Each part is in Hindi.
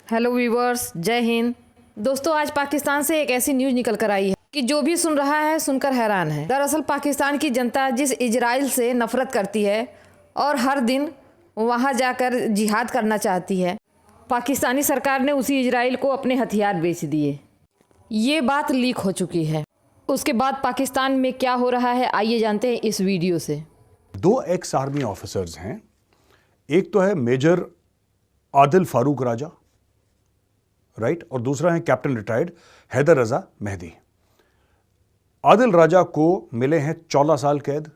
हेलो व्यूवर्स, जय हिंद। दोस्तों, आज पाकिस्तान से एक ऐसी न्यूज़ निकल कर आई है कि जो भी सुन रहा है सुनकर हैरान है। दरअसल पाकिस्तान की जनता जिस इजराइल से नफरत करती है और हर दिन वहां जाकर जिहाद करना चाहती है, पाकिस्तानी सरकार ने उसी इजराइल को अपने हथियार बेच दिए। ये बात लीक हो चुकी है। उसके बाद पाकिस्तान में क्या हो रहा है, आइए जानते हैं इस वीडियो से। दो एक्स आर्मी ऑफिसर्स हैं। एक तो है मेजर आदिल फारूक राजा, राइट, और दूसरा है कैप्टन रिटायर्ड हैदर रजा मेहदी। आदिल राजा को मिले हैं 14 साल कैद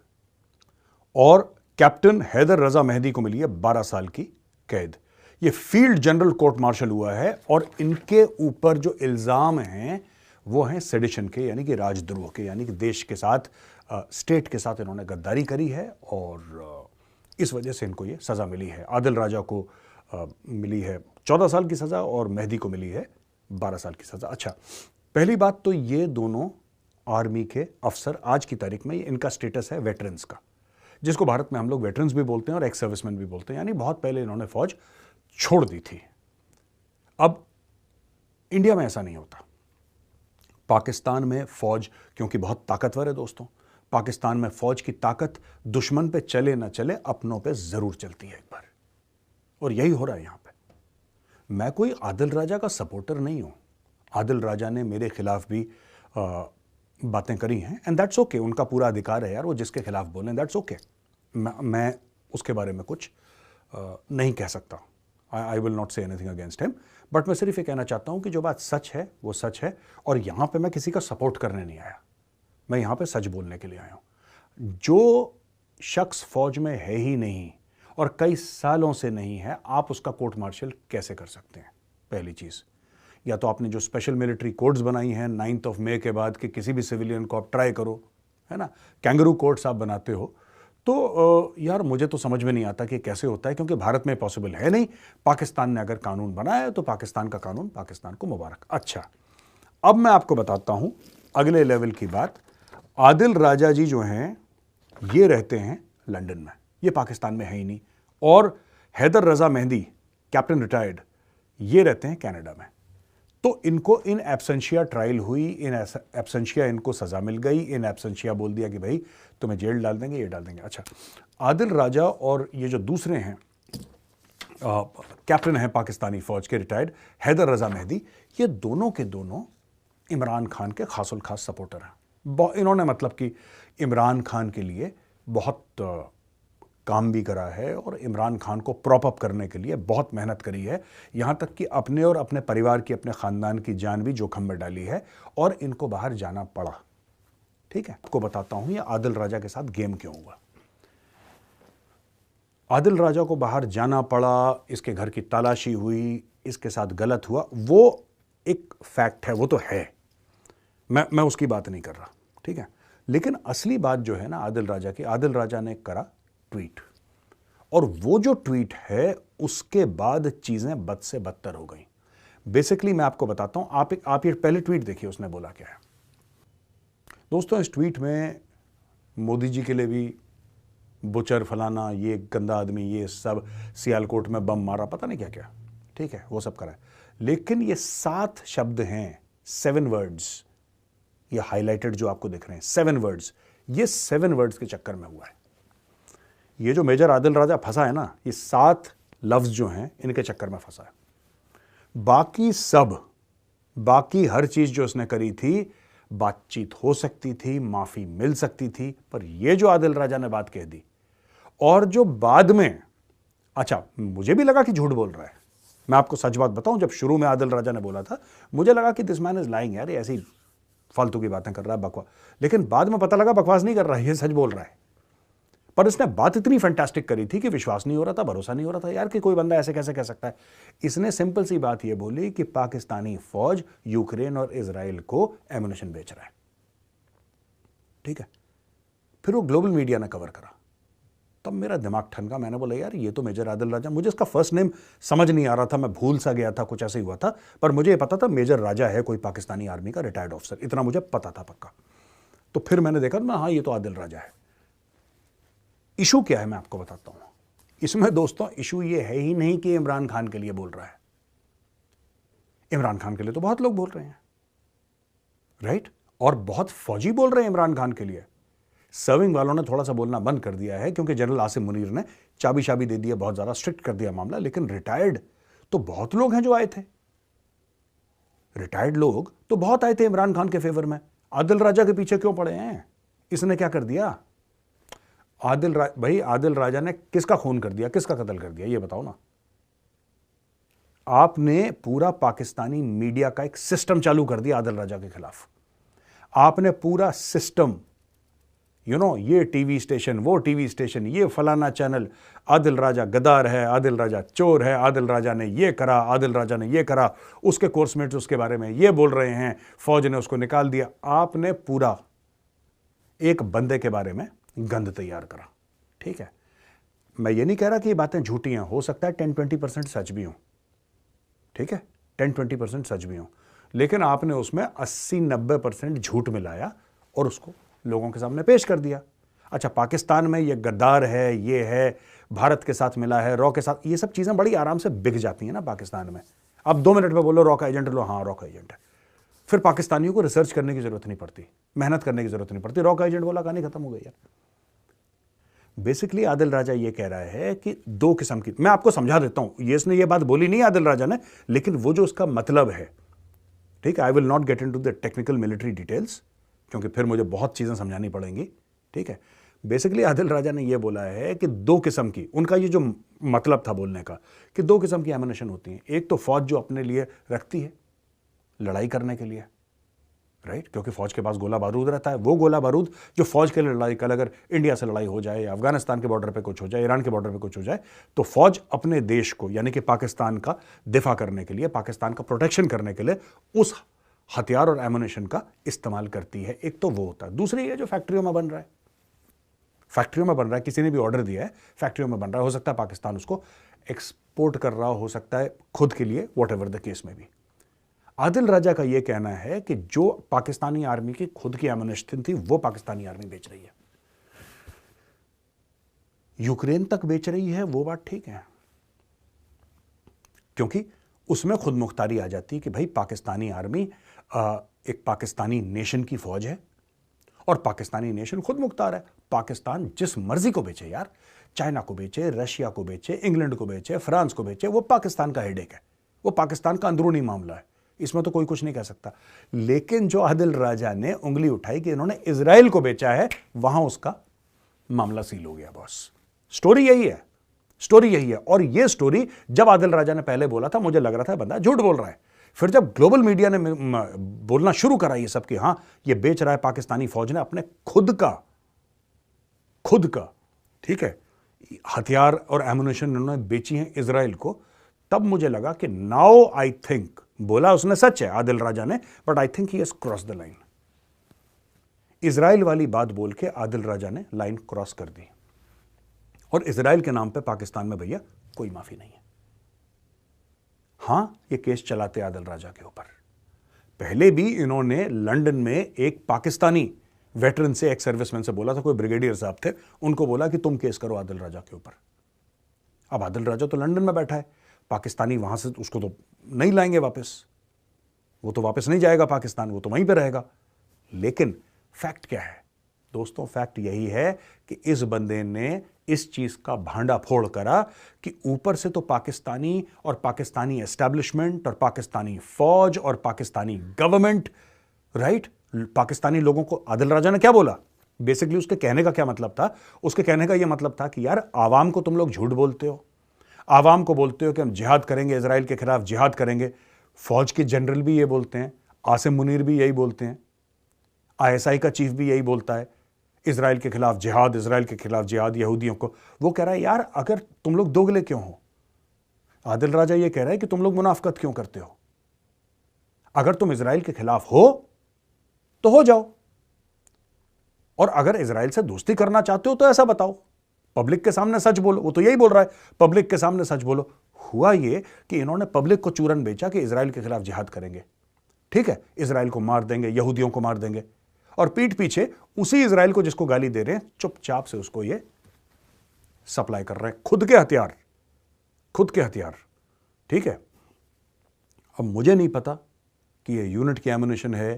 और कैप्टन हैदर रजा मेहदी को मिली है 12 साल की कैद। ये फील्ड जनरल कोर्ट मार्शल हुआ है और इनके ऊपर जो इल्जाम हैं वो हैं सेडिशन के, यानी कि राजद्रोह के, यानी कि देश के साथ, स्टेट के साथ इन्होंने गद्दारी करी है और इस वजह से इनको ये सज़ा मिली है। आदिल राजा को मिली है 14 साल की सज़ा और मेहदी को मिली है 12 साल की सज़ा। अच्छा, पहली बात तो ये दोनों आर्मी के अफसर आज की तारीख में इनका स्टेटस है वेटरन्स का, जिसको भारत में हम लोग वेटरन्स भी बोलते हैं और एक्स सर्विसमैन भी बोलते हैं, यानी बहुत पहले इन्होंने फौज छोड़ दी थी। अब इंडिया में ऐसा नहीं होता। पाकिस्तान में फौज क्योंकि बहुत ताकतवर है दोस्तों, पाकिस्तान में फौज की ताकत दुश्मन पे चले ना चले अपनों पे जरूर चलती है एक बार, और यही हो रहा है यहां पे। मैं कोई आदिल राजा का सपोर्टर नहीं हूं। आदिल राजा ने मेरे खिलाफ भी बातें करी हैं एंड दैट्स ओके, उनका पूरा अधिकार है यार, वो जिसके खिलाफ बोलें, दैट्स ओके। मैं उसके बारे में कुछ नहीं कह सकता। I will not say anything against him, but मैं सिर्फ ये कहना चाहता हूं कि जो बात सच है वो सच है, और यहां पे मैं किसी का सपोर्ट करने नहीं आया, मैं यहां पे सच बोलने के लिए आया हूं। जो शख्स फौज में है ही नहीं और कई सालों से नहीं है, आप उसका कोर्ट मार्शल कैसे कर सकते हैं? पहली चीज, या तो आपने जो स्पेशल मिलिट्री कोड्स बनाई हैं 9 मई के बाद कि किसी भी सिविलियन को आप ट्राई करो, है ना, कैंगरू कोड्स आप बनाते हो, तो यार मुझे तो समझ में नहीं आता कि कैसे होता है, क्योंकि भारत में पॉसिबल है नहीं। पाकिस्तान ने अगर कानून बनाया है तो पाकिस्तान का कानून, पाकिस्तान को मुबारक। अच्छा, अब मैं आपको बताता हूं अगले लेवल की बात। आदिल राजा जी जो हैं ये रहते हैं लंदन में, ये पाकिस्तान में है ही नहीं, और हैदर रजा मेहदी कैप्टन रिटायर्ड ये रहते हैं कनाडा में। तो इनको इन एब्सेंशिया ट्रायल हुई, इन एब्सेंशिया इनको सजा मिल गई, इन एब्सेंशिया बोल दिया कि भाई तुम्हें जेल डाल देंगे, ये डाल देंगे। अच्छा, आदिल राजा और ये जो दूसरे हैं कैप्टन हैं पाकिस्तानी फौज के रिटायर्ड हैदर रजा मेहदी, ये दोनों के दोनों इमरान खान के खासुल खास सपोर्टर हैं। इन्होंने मतलब कि इमरान खान के लिए बहुत काम भी करा है और इमरान खान को प्रॉप अप करने के लिए बहुत मेहनत करी है, यहां तक कि अपने और अपने परिवार की, अपने खानदान की जान भी जोखिम में डाली है और इनको बाहर जाना पड़ा। ठीक है, आपको बताता हूं ये आदिल राजा के साथ गेम क्यों हुआ। आदिल राजा को बाहर जाना पड़ा, इसके घर की तलाशी हुई, इसके साथ गलत हुआ, वो एक फैक्ट है, वो तो है, मैं उसकी बात नहीं कर रहा, ठीक है। लेकिन असली बात जो है ना आदिल राजा की, आदिल राजा ने करा ट्वीट, और वो जो ट्वीट है उसके बाद चीजें बद से बदतर हो गई। बेसिकली मैं आपको बताता हूं, आप ये पहले ट्वीट देखिए, उसने बोला क्या है दोस्तों। इस ट्वीट में मोदी जी के लिए भी बुचर फलाना, ये गंदा आदमी, ये सब, सियालकोट में बम मारा, पता नहीं क्या क्या, ठीक है, वो सब करा है। लेकिन ये 7 शब्द हैं, 7 वर्ड्स, ये हाईलाइटेड जो आपको दिख रहे हैं 7 वर्ड्स, ये 7 वर्ड्स के चक्कर में हुआ है। ये जो मेजर आदिल राजा फंसा है ना, ये 7 लफ्ज जो हैं इनके चक्कर में फंसा है। बाकी सब, बाकी हर चीज जो उसने करी थी, बातचीत हो सकती थी, माफी मिल सकती थी, पर ये जो आदिल राजा ने बात कह दी, और जो बाद में, अच्छा मुझे भी लगा कि झूठ बोल रहा है, मैं आपको सच बात बताऊं, जब शुरू में आदिल राजा ने बोला था मुझे लगा कि दिस मैन इज लाइंग, यार ऐसी फालतू की बातें कर रहा है, बकवास। लेकिन बाद में पता लगा बकवास नहीं कर रहा है, ये सच बोल रहा है। पर इसने बात इतनी फैंटास्टिक करी थी कि विश्वास नहीं हो रहा था, भरोसा नहीं हो रहा था यार कि कोई बंदा ऐसे कैसे कह सकता है। इसने सिंपल सी बात ये बोली कि पाकिस्तानी फौज यूक्रेन और इजराइल को एमुनिशन बेच रहा है, ठीक है। फिर वो ग्लोबल मीडिया ने कवर करा, तब मेरा दिमाग ठनका, मैंने बोला यार ये तो मेजर आदिल राजा, मुझे इसका फर्स्ट नेम समझ नहीं आ रहा था, मैं भूल सा गया था, कुछ ऐसे ही हुआ था, पर मुझे ये पता था मेजर राजा है कोई पाकिस्तानी आर्मी का रिटायर्ड ऑफिसर, इतना मुझे पता था पक्का। तो फिर मैंने देखा ना, हाँ ये तो आदिल राजा है। इशू क्या है मैं आपको बताता हूं। इसमें दोस्तों इशू ये है ही नहीं कि इमरान खान के लिए बोल रहा है, इमरान खान के लिए तो बहुत लोग बोल रहे हैं, राइट? और बहुत फौजी बोल रहे हैं इमरान खान के लिए। सर्विंग वालों ने थोड़ा सा बोलना बंद कर दिया है क्योंकि जनरल आसिम मुनीर ने चाबी शाबी दे दिया, बहुत ज्यादा स्ट्रिक्ट कर दिया मामला। लेकिन रिटायर्ड तो बहुत लोग हैं जो आए थे, रिटायर्ड लोग तो बहुत आए थे इमरान खान के फेवर में। आदिल राजा के पीछे क्यों पड़े हैं? इसने क्या कर दिया? भाई आदिल राजा ने किसका खून कर दिया, किसका कत्ल कर दिया, ये बताओ ना। आपने पूरा पाकिस्तानी मीडिया का एक सिस्टम चालू कर दिया आदिल राजा के खिलाफ। आपने पूरा सिस्टम, ये टीवी स्टेशन, वो टीवी स्टेशन, ये फलाना चैनल, आदिल राजा गद्दार है, आदिल राजा चोर है, आदिल राजा ने ये करा, आदिल राजा ने ये करा, उसके कोर्समेट्स उसके बारे में ये बोल रहे हैं, फौज ने उसको निकाल दिया। आपने पूरा एक बंदे के बारे में गंद तैयार करा। ठीक है, मैं ये नहीं कह रहा कि ये बातें झूठी हैं, हो सकता है 10-20% सच भी हो, ठीक है, 10-20% सच भी हो, लेकिन आपने उसमें 80-90% झूठ मिलाया और उसको लोगों के सामने पेश कर दिया। अच्छा, पाकिस्तान में ये गद्दार है, ये है, भारत के साथ मिला है, रॉ के साथ, ये सब चीजें बड़ी आराम से बिक जाती हैं ना पाकिस्तान में। अब 2 मिनट में बोलो रॉ का एजेंट, लो हाँ रॉ का एजेंट है, फिर पाकिस्तानियों को रिसर्च करने की जरूरत नहीं पड़ती, मेहनत करने की जरूरत नहीं पड़ती, रॉ का एजेंट बोला, कहानी खत्म हो गई यार। बेसिकली आदिल राजा ये कह रहा है कि 2 किस्म की, मैं आपको समझा देता हूं, ये इसने ये बात बोली नहीं आदिल राजा ने, लेकिन वो जो उसका मतलब है, ठीक है, I will not get into the technical military details क्योंकि फिर मुझे बहुत चीजें समझानी पड़ेंगी। ठीक है, बेसिकली आदिल राजा ने यह बोला है कि 2 किस्म की, उनका ये जो मतलब था बोलने का, कि 2 किस्म की एमुनिशन होती हैं। एक तो फौज जो अपने लिए रखती है लड़ाई करने के लिए, राइट, क्योंकि फौज के पास गोला बारूद रहता है, वो गोला बारूद जो फौज के लिए लड़ाई, कल अगर इंडिया से लड़ाई हो जाए, अफगानिस्तान के बॉर्डर पे कुछ हो जाए, ईरान के बॉर्डर पे कुछ हो जाए, तो फौज अपने देश को यानी कि पाकिस्तान का दिफा करने के लिए, पाकिस्तान का प्रोटेक्शन करने के लिए उस हथियार और एमुनिशन का इस्तेमाल करती है। एक तो वो होता है। दूसरी ये जो फैक्ट्रियों में बन रहा है, फैक्ट्रियों में बन रहा है, किसी ने भी ऑर्डर दिया है, फैक्ट्रियों में बन रहा है, हो सकता है पाकिस्तान उसको एक्सपोर्ट कर रहा हो सकता है खुद के लिए, वॉट एवर द केस में भी। आदिल राजा का यह कहना है कि जो पाकिस्तानी आर्मी की खुद की एमुनिशन थी वो पाकिस्तानी आर्मी बेच रही है, यूक्रेन तक बेच रही है, वो बात ठीक है, क्योंकि उसमें खुद मुख्तारी आ जाती है कि भाई पाकिस्तानी आर्मी एक पाकिस्तानी नेशन की फौज है और पाकिस्तानी नेशन खुद मुख्तार है। पाकिस्तान जिस मर्जी को बेचे यार, चाइना को बेचे, रशिया को बेचे, इंग्लैंड को बेचे, फ्रांस को बेचे, वो पाकिस्तान का हेडेक है, वो पाकिस्तान का अंदरूनी मामला है, इसमें तो कोई कुछ नहीं कह सकता। लेकिन जो आदिल राजा ने उंगली उठाई कि इन्होंने इजराइल को बेचा है, वहां उसका मामला सील हो गया बॉस। स्टोरी यही है, स्टोरी यही है। और यह स्टोरी जब आदिल राजा ने पहले बोला था, मुझे लग रहा था बंदा झूठ बोल रहा है। फिर जब ग्लोबल मीडिया ने बोलना शुरू करा ये सब कि हां ये बेच रहा है पाकिस्तानी फौज ने अपने खुद का, ठीक है, हथियार और एमुनिशन उन्होंने बेची हैं इजराइल को, तब मुझे लगा कि नाउ आई थिंक, बोला उसने सच है आदिल राजा ने, but I think he has cross the line. Israel वाली बात बोल के आदिल राजा ने लाइन क्रॉस कर दी और इजराइल के नाम पे पाकिस्तान में भैया कोई माफी नहीं है। हां, ये केस चलाते आदिल राजा के ऊपर। पहले भी इन्होंने लंदन में एक पाकिस्तानी वेटरन से, एक सर्विसमैन से बोला था, कोई ब्रिगेडियर साहब थे, उनको बोला कि तुम केस करो आदिल राजा के ऊपर। अब आदिल राजा तो लंदन में बैठा है, पाकिस्तानी वहां से उसको तो नहीं लाएंगे वापस, वो तो वापस नहीं जाएगा पाकिस्तान, वो तो वहीं पे रहेगा। लेकिन फैक्ट क्या है दोस्तों? फैक्ट यही है कि इस बंदे ने इस चीज का भांडा फोड़ करा कि ऊपर से तो पाकिस्तानी और पाकिस्तानी एस्टैब्लिशमेंट और पाकिस्तानी फौज और पाकिस्तानी गवर्नमेंट, राइट, पाकिस्तानी लोगों को आदिल राजा ने क्या बोला? बेसिकली उसके कहने का क्या मतलब था? उसके कहने का यह मतलब था कि यार आवाम को तुम लोग झूठ बोलते हो, आवाम को बोलते हो कि हम जिहाद करेंगे, इजराइल के खिलाफ जिहाद करेंगे। फौज के जनरल भी ये बोलते हैं, आसिम मुनीर भी यही बोलते हैं, आईएसआई का चीफ भी यही बोलता है, इजराइल के खिलाफ जिहाद, इजराइल के खिलाफ जिहाद, यहूदियों को। वो कह रहा है यार अगर तुम लोग दोगले क्यों हो? आदिल राजा ये कह रहा है कि तुम लोग मुनाफकत क्यों करते हो? अगर तुम इजराइल के खिलाफ हो तो हो जाओ, और अगर इजराइल से दोस्ती करना चाहते हो तो ऐसा बताओ, पब्लिक के सामने सच बोलो। वो तो यही बोल रहा है, पब्लिक के सामने सच बोलो। हुआ ये कि इन्होंने पब्लिक को चूरन बेचा कि इजराइल के खिलाफ जिहाद करेंगे, ठीक है, इजराइल को मार देंगे, यहूदियों को मार देंगे, और पीठ पीछे उसी इजराइल को जिसको गाली दे रहे हैं चुपचाप से उसको ये सप्लाई कर रहे हैं खुद के हथियार, ठीक है। अब मुझे नहीं पता कि ये यूनिट की एमुनेशन है,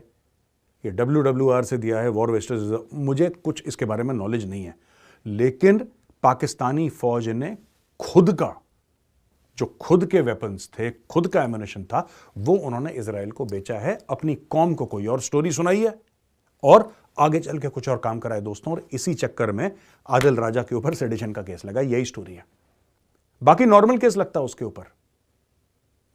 ये WWR से दिया है, वॉर वेस्टेज रिजर्व, मुझे कुछ इसके बारे में नॉलेज नहीं है। लेकिन पाकिस्तानी फौज ने खुद का, जो खुद के वेपन्स थे, खुद का एमुनेशन था, वो उन्होंने इजराइल को बेचा है, अपनी कौम को कोई और स्टोरी सुनाई है और आगे चल के कुछ और काम करा है दोस्तों। और इसी चक्कर में आदिल राजा के ऊपर सेडिशन का केस लगा, यही स्टोरी है। बाकी नॉर्मल केस लगता उसके ऊपर,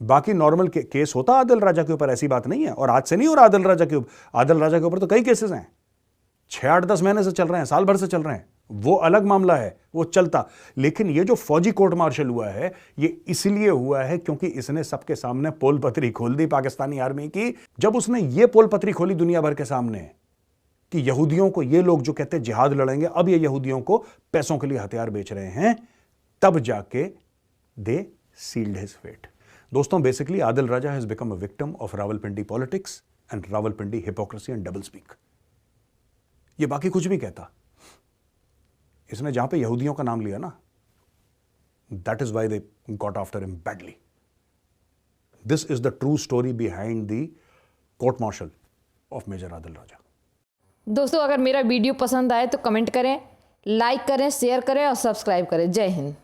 बाकी नॉर्मल केस होता आदिल राजा के ऊपर, ऐसी बात नहीं है। और आज से नहीं हो रहा आदिल राजा के ऊपर, आदिल राजा के ऊपर तो कई केसेस हैं, 6-8-10 महीने से चल रहे हैं, साल भर से चल रहे हैं, वो अलग मामला है, वो चलता। लेकिन ये जो फौजी कोर्ट मार्शल हुआ है, ये इसलिए हुआ है क्योंकि इसने सबके सामने पोल पत्री खोल दी पाकिस्तानी आर्मी की। जब उसने ये पोल पत्री खोली दुनिया भर के सामने कि यहूदियों को, ये लोग जो कहते हैं जिहाद लड़ेंगे, अब ये यहूदियों को पैसों के लिए हथियार बेच रहे हैं, तब जाके दे सील्ड हिज फेट। दोस्तों, basically Adil Raja has become a victim of Rawalpindi politics and Rawalpindi hypocrisy and double speak. ये बाकी कुछ भी कहता, इसने जहां पे यहूदियों का नाम लिया ना, that is why they got after him badly. This is the true story behind the court martial of major Adil Raja. दोस्तों, अगर मेरा वीडियो पसंद आए तो कमेंट करें, लाइक करें, शेयर करें और सब्सक्राइब करें। जय हिंद।